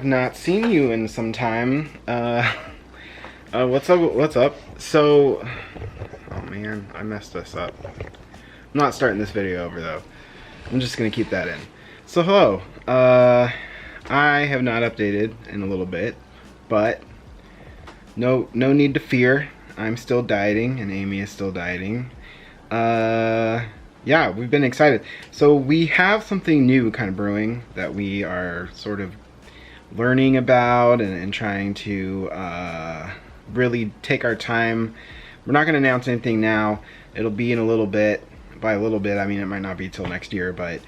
have not seen you in some time. What's up? So, oh man, I messed this up. I'm not starting this video over though. I'm just gonna keep that in. So hello. I have not updated in a little bit, but no need to fear. I'm still dieting, and Amy is still dieting. Yeah, we've been excited. So we have something new kind of brewing that we are sort of learning about and trying to really take our time. We're not going to announce anything now. It'll be in a little bit. By a little bit, I mean it might not be till next year, but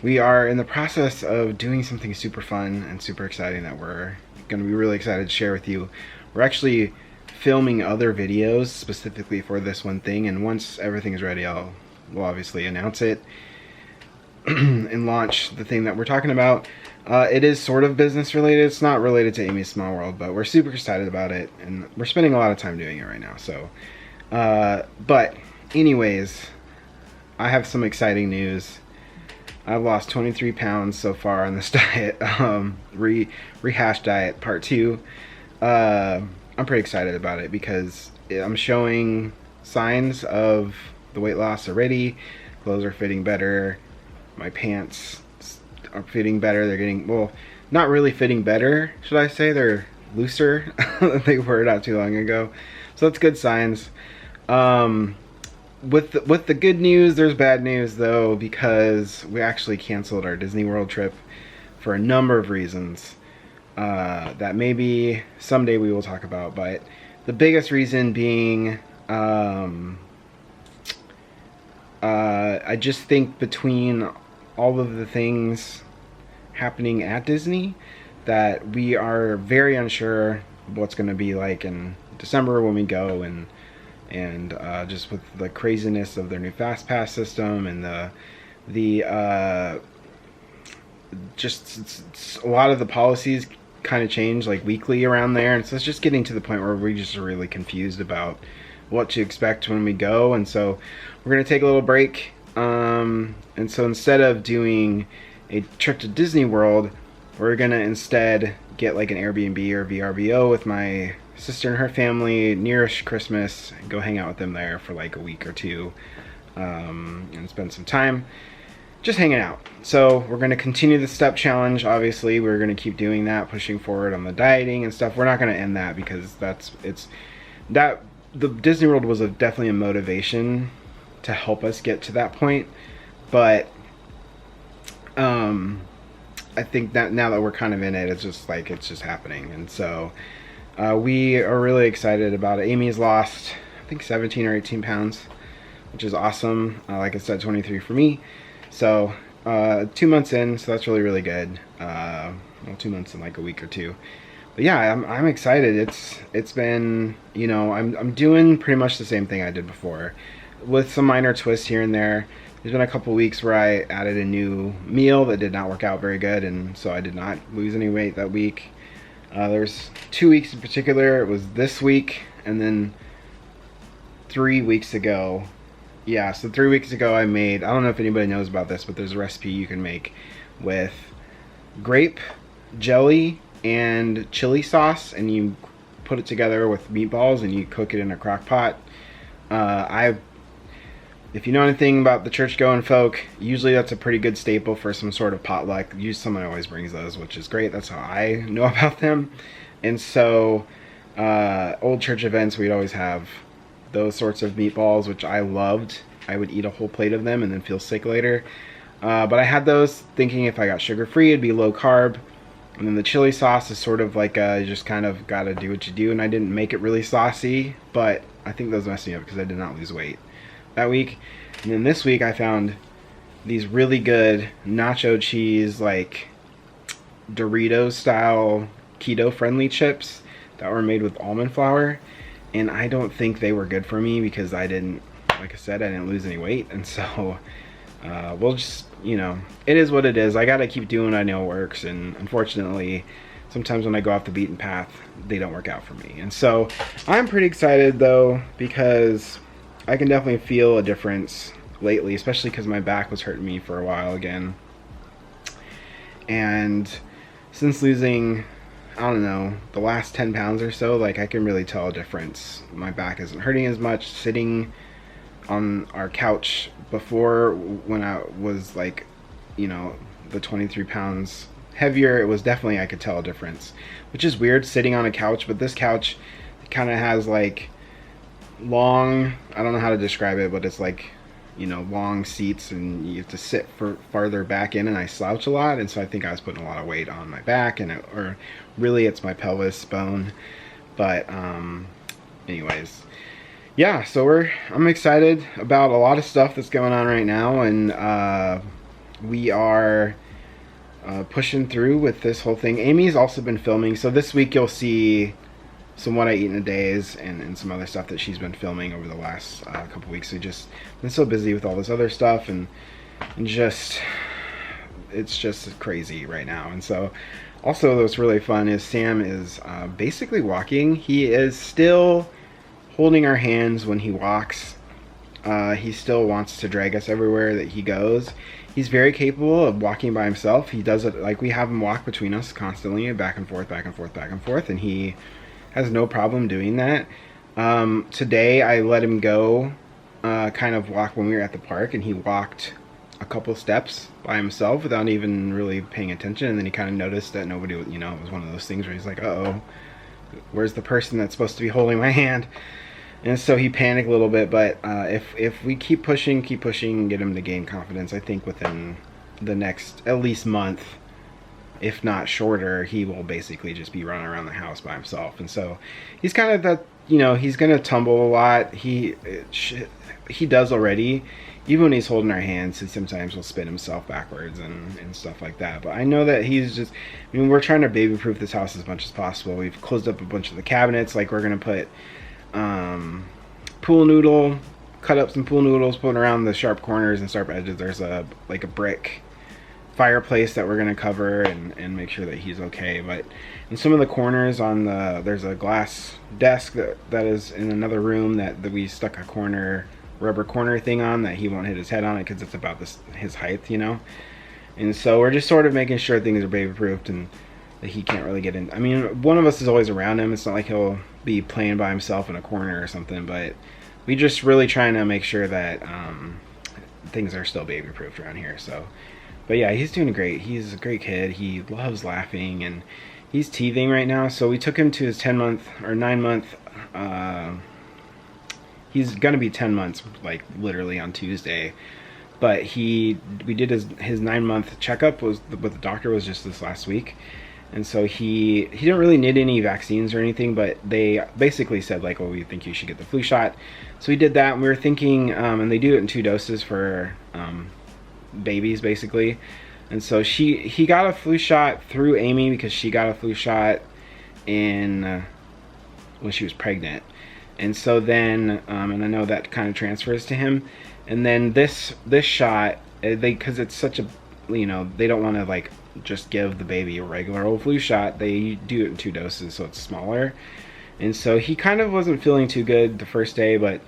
we are in the process of doing something super fun and super exciting that we're going to be really excited to share with you. We're actually filming other videos specifically for this one thing, and once everything is ready, we'll obviously announce it and launch the thing that we're talking about. It is sort of business related. It's not related to Amy's Small World, but we're super excited about it, and we're spending a lot of time doing it right now. So, but anyways, I have some exciting news. I've lost 23 pounds so far on this diet, rehash diet part 2. I'm pretty excited about it because I'm showing signs of the weight loss already. Clothes are fitting better. My pants are fitting better. They're getting, well, not really fitting better, should I say. They're looser than they were not too long ago. So that's good signs. With the good news, there's bad news though, because we actually canceled our Disney World trip for a number of reasons that maybe someday we will talk about. But the biggest reason being, I just think between all of the things happening at Disney that we are very unsure what's going to be like in December when we go, and just with the craziness of their new fast pass system and just a lot of the policies kind of change like weekly around there, and so it's just getting to the point where we just are really confused about what to expect when we go. And so we're gonna take a little break, and so instead of doing a trip to Disney World, we're gonna instead get like an Airbnb or VRBO with my sister and her family nearish Christmas and go hang out with them there for like a week or two, and spend some time just hanging out. So we're going to continue the step challenge. Obviously we're going to keep doing that, pushing forward on the dieting and stuff. We're not going to end that because the Disney World was definitely a motivation to help us get to that point, but I think that now that we're kind of in it, it's just happening. And so we are really excited about it. Amy's lost, I think 17 or 18 pounds, which is awesome. Like I said, 23 for me. So 2 months in, so that's really, really good. Well, 2 months in like a week or two. But yeah, I'm excited. It's been, you know, I'm doing pretty much the same thing I did before, with some minor twists here and there. There's been a couple weeks where I added a new meal that did not work out very good, and so I did not lose any weight that week. There's 2 weeks in particular. It was this week, and then 3 weeks ago. Yeah, so 3 weeks ago I made, I don't know if anybody knows about this, but there's a recipe you can make with grape jelly and chili sauce, and you put it together with meatballs and you cook it in a crock pot. If you know anything about the church-going folk, usually that's a pretty good staple for some sort of potluck. Usually someone always brings those, which is great. That's how I know about them. And so old church events, we'd always have those sorts of meatballs, which I loved. I would eat a whole plate of them and then feel sick later. But I had those thinking if I got sugar-free, it'd be low carb. And then the chili sauce is sort of like you just kind of got to do what you do. And I didn't make it really saucy, but I think those messed me up because I did not lose weight that week. And then this week I found these really good nacho cheese, like Doritos style keto friendly chips that were made with almond flour, and I don't think they were good for me because I didn't, like I said, I didn't lose any weight. And so we'll just, you know, it is what it is. I gotta keep doing what I know works, and unfortunately sometimes when I go off the beaten path they don't work out for me. And so I'm pretty excited though, because I can definitely feel a difference lately, especially because my back was hurting me for a while again. And since losing I don't know, the last 10 pounds or so, like I can really tell a difference. My back isn't hurting as much. Sitting on our couch before, when I was like, you know, the 23 pounds heavier, it was definitely, I could tell a difference, which is weird sitting on a couch, but this couch kind of has like long, I don't know how to describe it, but it's like, you know, long seats, and you have to sit for farther back in, and I slouch a lot, and so I think I was putting a lot of weight on my back, and or really it's my pelvis bone. But anyways, yeah, so I'm excited about a lot of stuff that's going on right now, and we are pushing through with this whole thing. Amy's also been filming, so this week you'll see some what I eat in a days and some other stuff that she's been filming over the last couple weeks. We just been so busy with all this other stuff, and just, it's just crazy right now. And so also what's really fun is Sam is basically walking. He is still holding our hands when he walks. He still wants to drag us everywhere that he goes. He's very capable of walking by himself. He does it, like we have him walk between us constantly, back and forth, back and forth, back and forth, and he has no problem doing that. Today I let him go kind of walk when we were at the park, and he walked a couple steps by himself without even really paying attention, and then he kind of noticed that nobody, you know, it was one of those things where he's like, uh-oh, where's the person that's supposed to be holding my hand? And so he panicked a little bit, but if we keep pushing, and get him to gain confidence, I think within the next at least month, if not shorter, he will basically just be running around the house by himself. And so he's kind of that, you know, he's gonna tumble a lot. He does already. Even when he's holding our hands, he sometimes will spin himself backwards and stuff like that. But I know that he's just, I mean, we're trying to baby proof this house as much as possible. We've closed up a bunch of the cabinets. Like, we're gonna put pool noodle, cut up some pool noodles, put around the sharp corners and sharp edges. There's like a brick fireplace that we're gonna cover and make sure that he's okay. But in some of the corners on there's a glass desk that is in another room that we stuck a rubber corner thing on that he won't hit his head on it, because it's about his height, you know. And so we're just sort of making sure things are baby proofed and that he can't really get in. I mean, one of us is always around him. It's not like he'll be playing by himself in a corner or something, but we just really trying to make sure that things are still baby proofed around here. So, but yeah, he's doing great. He's a great kid. He loves laughing, and he's teething right now. So we took him to his 10-month or 9-month, he's gonna be 10 months, like literally on Tuesday. But we did his 9-month checkup with the doctor was just this last week. And so he didn't really need any vaccines or anything, but they basically said, like, well, we think you should get the flu shot. So we did that, and we were thinking, and they do it in 2 doses for babies, basically. And so he got a flu shot through Amy, because she got a flu shot when she was pregnant. And so then, and I know that kind of transfers to him. And then this shot, because it's such a, you know, they don't want to like just give the baby a regular old flu shot. They do it in 2 doses, so it's smaller. And so he kind of wasn't feeling too good the first day, but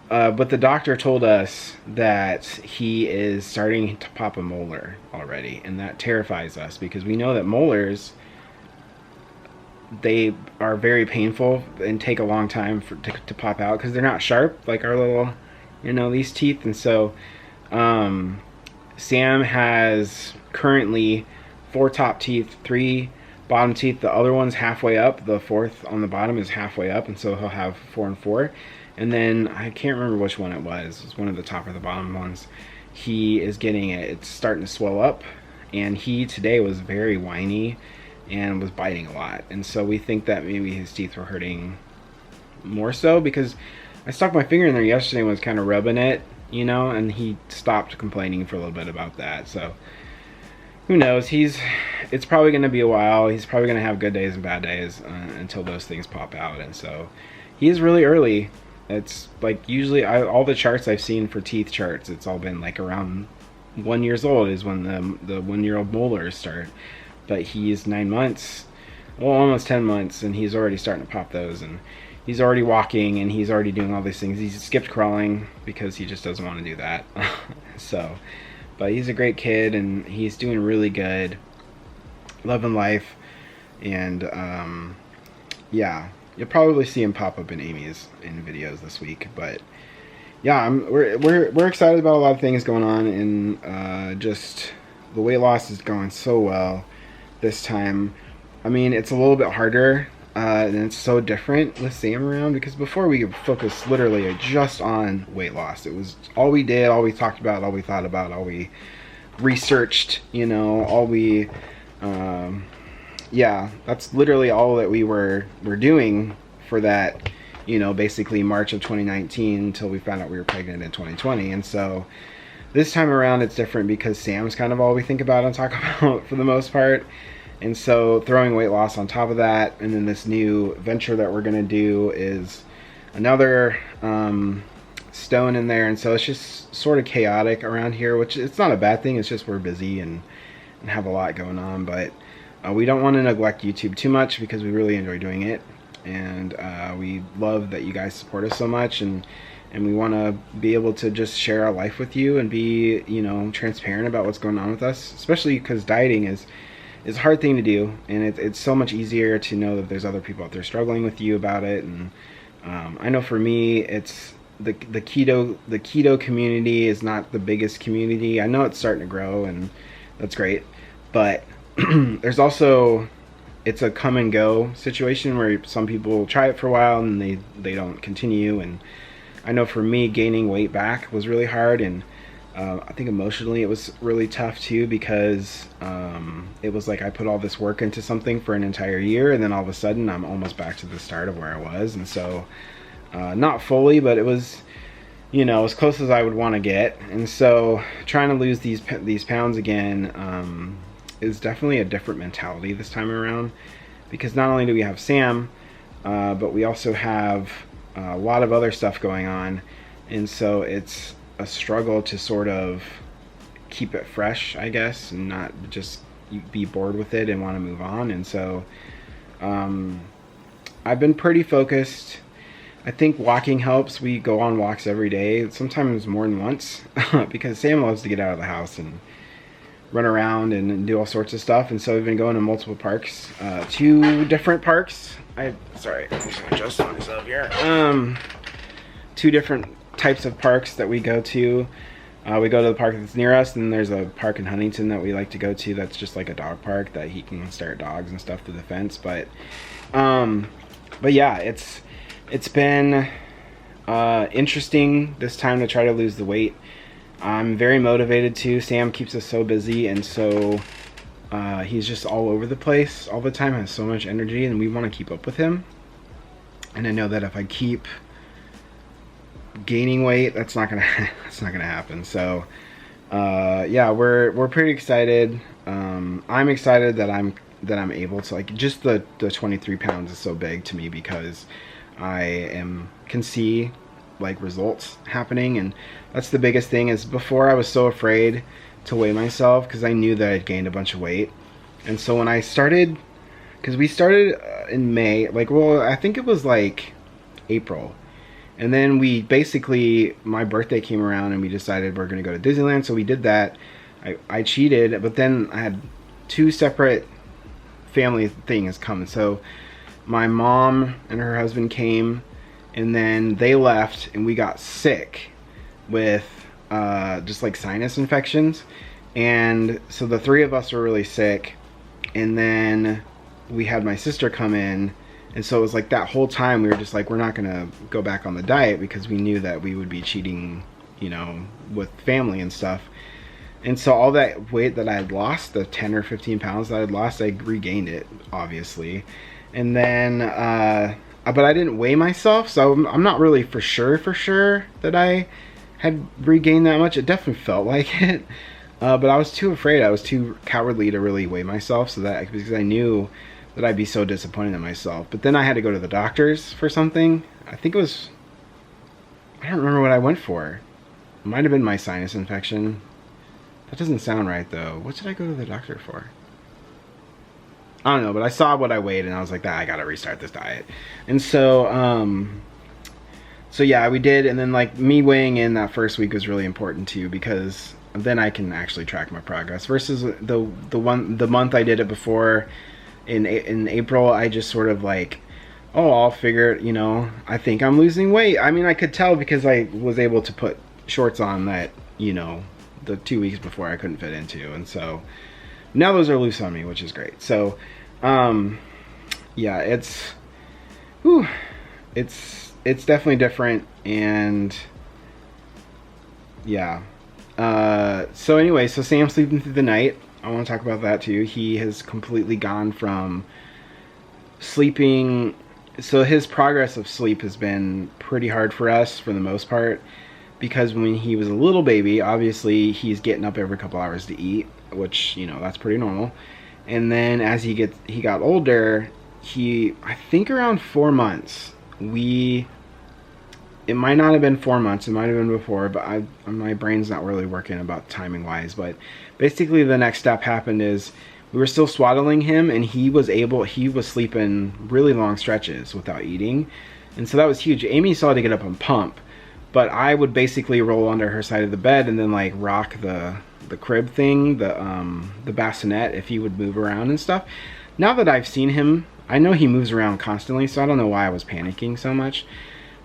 the doctor told us that he is starting to pop a molar already, and that terrifies us, because we know that molars, they are very painful and take a long time to pop out, because they're not sharp like our little, you know, these teeth. And so Sam has currently 4 top teeth, 3 bottom teeth. The other one's halfway up. The 4th on the bottom is halfway up, and so he'll have 4 and 4. And then I can't remember which one it was. It's one of the top or the bottom ones. He is getting it. It's starting to swell up, and he today was very whiny and was biting a lot. And so we think that maybe his teeth were hurting more so, because I stuck my finger in there yesterday and was kind of rubbing it, you know, and he stopped complaining for a little bit about that. So who knows? It's probably going to be a while. He's probably going to have good days and bad days until those things pop out. And so he is really early. It's like usually all the charts I've seen for teeth charts, it's all been like around 1 year old is when the 1-year-old molars start. But he's 9 months, well, almost 10 months, and he's already starting to pop those, and he's already walking, and he's already doing all these things. He's skipped crawling because he just doesn't want to do that. So, but he's a great kid, and he's doing really good, loving life. And yeah, you'll probably see him pop up in Amy's in videos this week. But yeah, we're excited about a lot of things going on, and just the weight loss is going so well this time. I mean, it's a little bit harder, and it's so different with Sam around, because before we could focus literally just on weight loss. It was all we did, all we talked about, all we thought about, all we researched, you know, all we yeah, that's literally all that we were doing for that, you know, basically March of 2019 until we found out we were pregnant in 2020. And so this time around it's different because Sam's kind of all we think about and talk about for the most part. And so throwing weight loss on top of that, and then this new venture that we're gonna do is another stone in there. And so it's just sort of chaotic around here, which it's not a bad thing. It's just we're busy and have a lot going on. But we don't want to neglect YouTube too much because we really enjoy doing it, and we love that you guys support us so much, and we want to be able to just share our life with you and be, you know, transparent about what's going on with us, especially because dieting is a hard thing to do, and it's so much easier to know that there's other people out there struggling with you about it. And I know for me, it's the keto community is not the biggest community. I know it's starting to grow, and that's great, but there's also, it's a come and go situation where some people try it for a while and they don't continue. And I know for me, gaining weight back was really hard, and I think emotionally it was really tough too, because it was like I put all this work into something for an entire year, and then all of a sudden I'm almost back to the start of where I was. And so not fully, but it was, you know, as close as I would want to get. And so trying to lose these pounds again is definitely a different mentality this time around, because not only do we have Sam, but we also have a lot of other stuff going on. And so it's a struggle to sort of keep it fresh, I guess, and not just be bored with it and want to move on. And so I've been pretty focused. I think walking helps. We go on walks every day, sometimes more than once, because Sam loves to get out of the house and run around and do all sorts of stuff. And so we've been going to multiple parks, 2 different parks. Sorry, I'm just gonna adjust myself here. 2 different types of parks that we go to. We go to the park that's near us, and there's a park in Huntington that we like to go to that's just like a dog park that he can stare at dogs and stuff through the fence. But yeah, it's been interesting this time to try to lose the weight. I'm very motivated too. Sam keeps us so busy, and so he's just all over the place all the time, has so much energy, and we want to keep up with him. And I know that if I keep gaining weight, that's not gonna happen. So yeah, we're pretty excited. I'm excited that I'm able to, like, just the 23 pounds is so big to me, because I can see like results happening. And that's the biggest thing. Is before I was so afraid to weigh myself because I knew that I'd gained a bunch of weight. And so when I started, because we started in May, like, well, I think it was like April, and then we basically, my birthday came around and we decided we're gonna go to Disneyland. So we did that. I cheated, but then I had 2 separate family things come. So my mom and her husband came, and then they left, and we got sick with just like sinus infections. And so the 3 of us were really sick, and then we had my sister come in, and so it was like that whole time we were just like, we're not gonna go back on the diet, because we knew that we would be cheating, you know, with family and stuff. And so all that weight that I had lost, the 10 or 15 pounds that I had lost, I regained it, obviously. And then but I didn't weigh myself, so I'm not really for sure that I had regained that much. It definitely felt like it, but I was too afraid. I was too cowardly to really weigh myself, so that, because I knew that I'd be so disappointed in myself. But then I had to go to the doctors for something. I think it was, I don't remember what I went for. It might have been my sinus infection. That doesn't sound right though. What did I go to the doctor for? I don't know, but I saw what I weighed and I was like, I gotta restart this diet. And so so yeah, we did. And then like me weighing in that first week was really important too, because then I can actually track my progress, versus the month I did it before, in April, I just sort of like, oh, I'll figure it, you know, I think I'm losing weight. I mean, I could tell because I was able to put shorts on that, you know, the 2 weeks before I couldn't fit into. And so now those are loose on me, which is great. So, yeah, whew, it's definitely different. And yeah. So anyway, so Sam's sleeping through the night. I want to talk about that too. He has completely gone from sleeping. So his progress of sleep has been pretty hard for us for the most part, because when he was a little baby, obviously he's getting up every couple hours to eat, which, you know, that's pretty normal. And then as he got older, I think around 4 months, it might not have been 4 months, it might have been before, but my brain's not really working about timing wise. But basically the next step happened is we were still swaddling him, and he was sleeping really long stretches without eating. And so that was huge. Amy still had to get up and pump, but I would basically roll under her side of the bed and then like rock the crib thing, the bassinet, if he would move around and stuff. Now that I've seen him, I know he moves around constantly, so I don't know why I was panicking so much.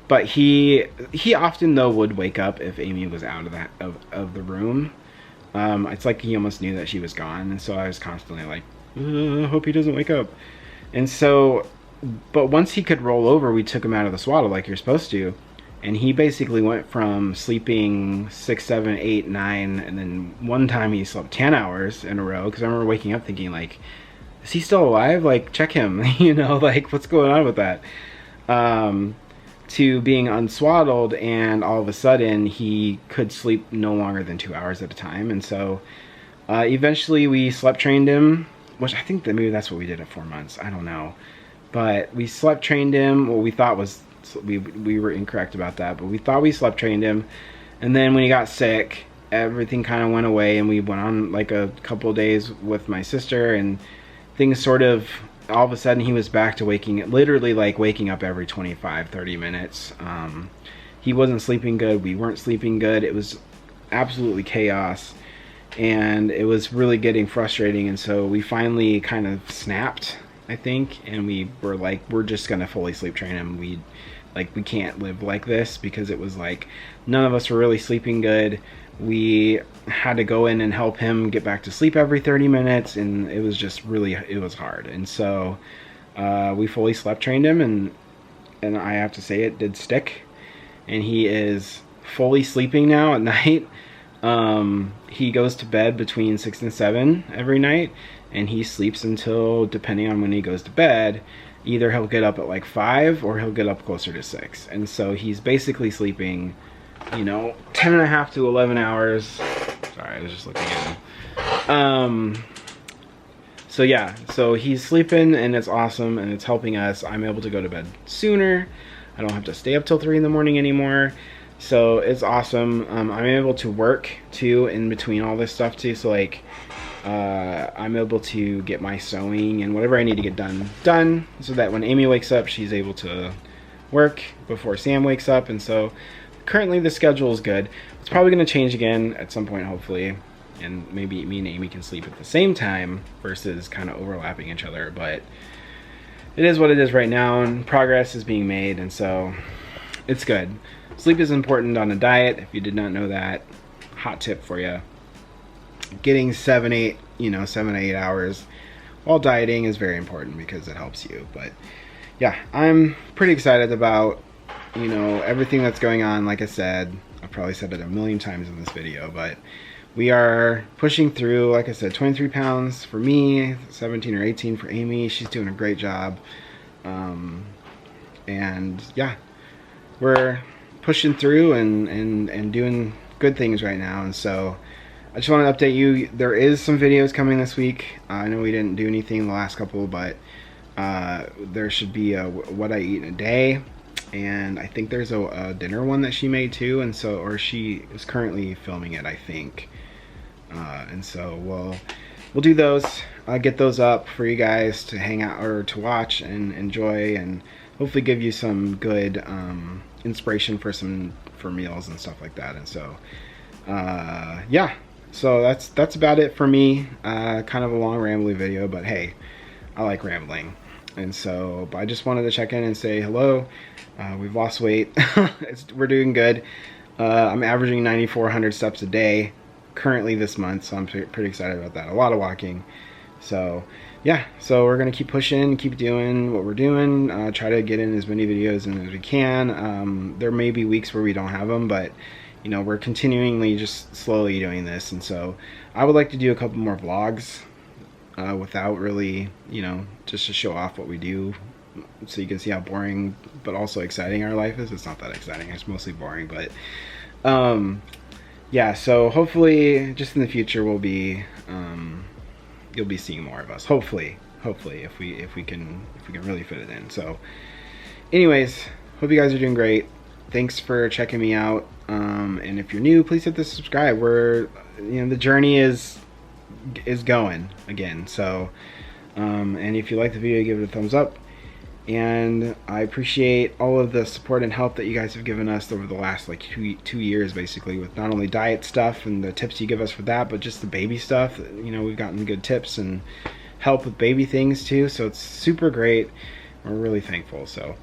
But he often though would wake up if Amy was out of the room. It's like he almost knew that she was gone, and so I was constantly like, I hope he doesn't wake up. And so, but once he could roll over, we took him out of the swaddle like you're supposed to, and he basically went from sleeping 6, 7, 8, 9, and then one time he slept 10 hours in a row, because I remember waking up thinking like, is he still alive? Like, check him, you know, like what's going on with that? To being unswaddled, and all of a sudden he could sleep no longer than 2 hours at a time. And so eventually we slept trained him, which I think that maybe that's what we did at 4 months, I don't know, but we slept trained him. Well, we thought was we were incorrect about that, but we thought we slept trained him. And then when he got sick, everything kind of went away, and we went on like a couple of days with my sister, and things sort of, all of a sudden he was back to literally like waking up every 25-30 minutes. He wasn't sleeping good, we weren't sleeping good, it was absolutely chaos, and it was really getting frustrating. And so we finally kind of snapped, I think, and we were like, we're just gonna fully sleep train him. We can't live like this, because it was like none of us were really sleeping good. We had to go in and help him get back to sleep every 30 minutes, and it was just really, it was hard. And so we fully slept trained him, and I have to say it did stick, and he is fully sleeping now at night. He goes to bed between 6 and 7 every night, and he sleeps until, depending on when he goes to bed, either he'll get up at like 5 or he'll get up closer to 6. And so he's basically sleeping, you know, 10.5 to 11 hours. Sorry, I was just looking at him. So yeah, so he's sleeping, and it's awesome, and it's helping us. I'm able to go to bed sooner. I don't have to stay up till 3 in the morning anymore. So it's awesome. I'm able to work too in between all this stuff too. So like, I'm able to get my sewing and whatever I need to get done, so that when Amy wakes up, she's able to work before Sam wakes up. And so currently the schedule is good. It's probably going to change again at some point, hopefully, and maybe me and Amy can sleep at the same time versus kind of overlapping each other. But it is what it is right now, and progress is being made, and so it's good. Sleep is important on a diet, if you did not know that. Hot tip for you. Getting 7 to 8 hours while dieting is very important, because it helps you. But yeah, I'm pretty excited about, you know, everything that's going on. Like I said, I've probably said it a million times in this video, but we are pushing through. Like I said, 23 pounds for me, 17 or 18 for Amy. She's doing a great job. And yeah, we're pushing through and doing good things right now. And so I just want to update you. There is some videos coming this week. I know we didn't do anything the last couple, but there should be a what I eat in a day, and I think there's a dinner one that she made too, and so, or she is currently filming it, I think. And so we'll do those. I'll get those up for you guys to hang out or to watch and enjoy, and hopefully give you some good inspiration for meals and stuff like that. And so yeah, so that's about it for me. Kind of a long rambly video, but hey, I like rambling. And so, but I just wanted to check in and say hello. We've lost weight. We're doing good. I'm averaging 9,400 steps a day currently this month, so I'm pretty excited about that. A lot of walking. So yeah, so we're gonna keep pushing, keep doing what we're doing, try to get in as many videos as we can. There may be weeks where we don't have them, but you know, we're continually just slowly doing this. And so I would like to do a couple more vlogs without really, you know, just to show off what we do, so you can see how boring but also exciting our life is. It's not that exciting, it's mostly boring, but yeah, so hopefully just in the future we'll be you'll be seeing more of us, hopefully if we can really fit it in. So anyways, hope you guys are doing great. Thanks for checking me out, and if you're new, please hit the subscribe. We're, you know, the journey is going again. So and if you like the video, give it a thumbs up. And I appreciate all of the support and help that you guys have given us over the last like two years, basically, with not only diet stuff and the tips you give us for that, but just the baby stuff. You know, we've gotten good tips and help with baby things too, so it's super great. We're really thankful. So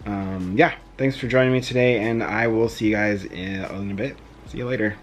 yeah, thanks for joining me today, and I will see you guys in a bit. See you later.